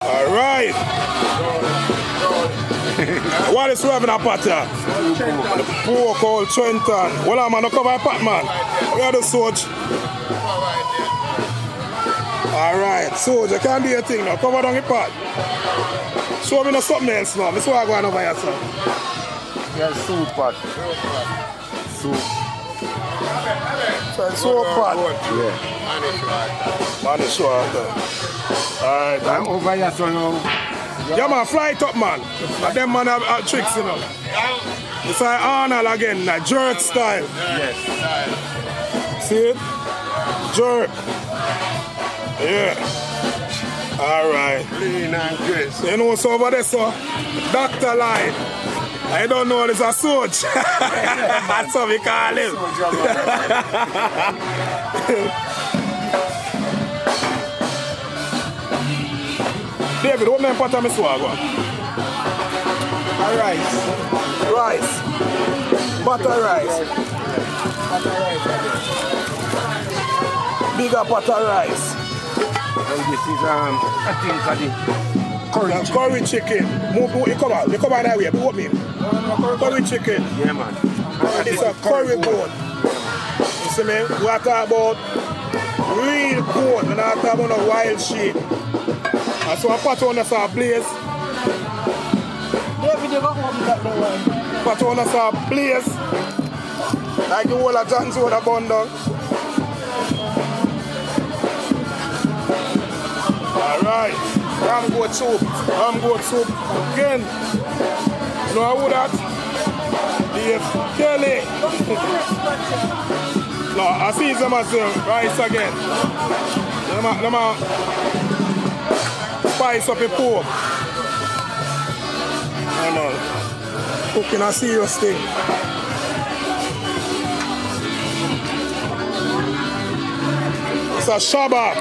All right. What is we having a pot here? Pork, old Trenton. Well, I'm gonna cover a pot, man. We are the soldier. All right, soldier, can't do your thing now. Cover down the pot. Show me no something else now. This is what I'm going over here, sir. Yeah, soup pot. Soup. Soup pot. Yeah. Manish water. All right, I'm over here, so now. yeah, man, fly it up, man. And them man have tricks, you know. It's like Arnold again, like jerk style. Yes. See it? Jerk. Yeah. All right. Clean and crisp. You know what's over there, sir? Dr. Line. I don't know, it's a Soj. That's what we call him. David, what name pot of me swag on? Rice. Rice. Butter rice. Butter rice. Bigger butter rice. And this is, I think, curry chicken. Curry chicken. You come on that way. What mean? Curry chicken. Yeah, man. And it's a curry goat. You see me? We are talking about real goat. We're not talking about no wild sheep. And so I put on us a blaze. David, you got open that door. Put on us a blaze. Like the whole of John's would have gone down. Alright. Ram goat soup. Ram goat soup again. You know who that? Dave Kelly. No, I see them as rice again. Them spice up the pork. I know. Cooking a serious thing. It's a shabab.